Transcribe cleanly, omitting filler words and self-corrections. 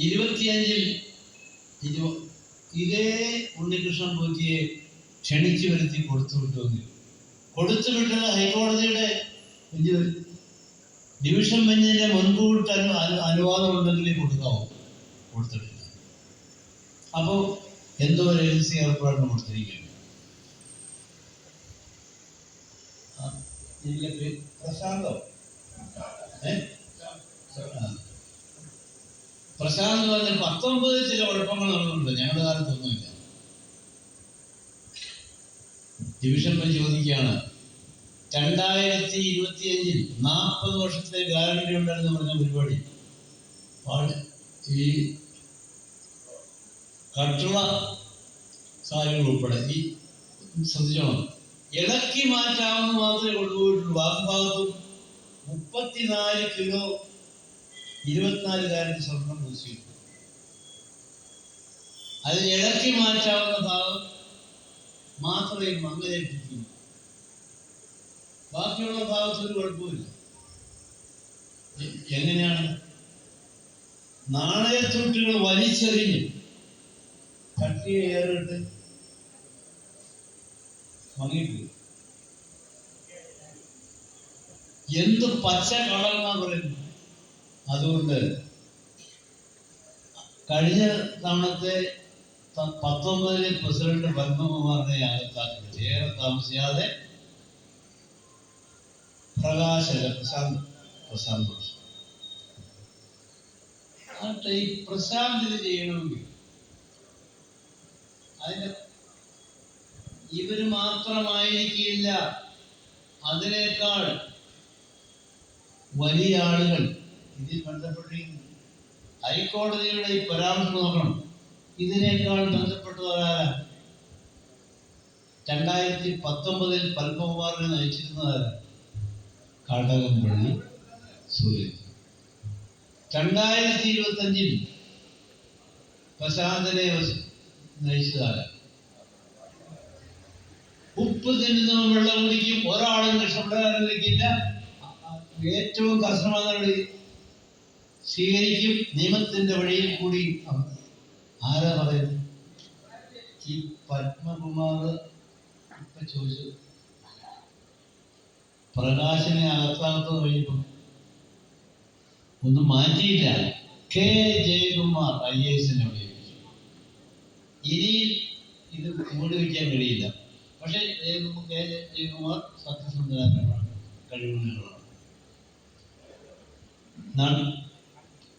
25-ൽ ഇതേ ഉണ്ണികൃഷ്ണൻ പോറ്റിയെ ക്ഷണിച്ചു വരുത്തി കൊടുത്തുവിട്ടുവെങ്കിൽ കൊടുത്തുവിട്ടത് ഹൈക്കോടതിയുടെ ഡിവിഷൻ ബെഞ്ചിന്റെ മുൻകൂട്ട് അനുവാദം ഉണ്ടെങ്കിലേ കൊടുക്കാവൂ. കൊടുത്തിട്ടില്ല. അപ്പോൾ എന്തോ രഹസ്യ ഏർപ്പാടിന് കൊടുത്തിരിക്കുന്നു. പ്രശാന്തോ പ്രശാന്ത് എന്ന് പറഞ്ഞാൽ 19 ചില കുഴപ്പങ്ങൾ നടന്നിട്ടുണ്ട്. ഞങ്ങളുടെ കാലത്തൊന്നുമില്ല. ഡിവിഷൻ ബെഞ്ച് ചോദിക്കുകയാണ്, 2025-ൽ 40 വർഷത്തെ ഗ്യാരണ്ടി ഉണ്ടെന്ന് പറഞ്ഞ പരിപാടി ഈ കട്ടുള്ള കാര്യങ്ങൾ ഉൾപ്പെടെ ഈ ശ്രദ്ധിച്ചോണം, ഇളക്കി മാറ്റാവുന്ന മാത്രമേ കൊണ്ടുപോയിട്ടുള്ളൂ. ബാക്കി ഭാഗത്തും 34 കിലോ 24 കാരറ്റ് സ്വർണം പൂശിയിട്ടു. അതിൽ ഇളക്കി മാറ്റാവുന്ന ഭാഗം മാത്രമേ മങ്ങലേറ്റിട്ടുള്ളൂ. ബാക്കിയുള്ള ഭാഗത്തൊരു കുഴപ്പമില്ല. എങ്ങനെയാണ്? നാണയത്തുട്ടുകൾ വലിച്ചെറിഞ്ഞ് കട്ടിയെ ഏറിട്ട് മങ്ങിപ്പോയി. എന്ത് പച്ച കളർന്നാ പറയുന്നു. അതുകൊണ്ട് കഴിഞ്ഞ തവണത്തെ 19-ലെ പ്രസിഡന്റ് പത്മകുമാറിനെ അകത്താക്കിയിട്ട് ഏറെ താമസിയാതെ പ്രശാന്ത് ഈ പ്രശാന്ത് ഇത് ചെയ്യണമെങ്കിൽ അതിന് ഇവര് മാത്രമായിരിക്കില്ല, അതിനേക്കാൾ വലിയ ആളുകൾ ഇതിൽ ബന്ധപ്പെട്ടിരിക്കുന്നു. ഹൈക്കോടതിയുടെ ഈ പരാമർശം നോക്കണം. ഇതിനേക്കാൾ ബന്ധപ്പെട്ടതാരാ? 2019-ൽ പത്മകുമാറിനെ നയിച്ചിരുന്നതാരാ? കടകംപള്ളി സുരേന്ദ്രൻ. 2025-ൽ പ്രശാന്തനെ നയിച്ചതാരാ? ഉപ്പ് തിന്നുന്നവൻ വെള്ളം കുടിക്കും, ഒരാളും രക്ഷപ്പെടാൻ അനുവദിക്കില്ല, ഏറ്റവും കർശനമായ നടപടി സ്വീകരിക്കും, നിയമത്തിന്റെ വഴിയിൽ കൂടി. ആരാ പറയുന്നത്? ഈ പത്മകുമാർ ഇപ്പൊ ചോദിച്ചു പ്രകാശനെ അകത്താകത്ത് കഴിഞ്ഞപ്പോ ഒന്നും മാറ്റിയില്ല. കെ ജയകുമാർ IAS-നെ വിളിച്ചു. ഇനി ഇത് മൂടി വയ്ക്കാൻ കഴിയില്ല. പക്ഷെ കെ ജയകുമാർ സത്യസന്ധനാണ്, കഴിവുള്ളതാണ്.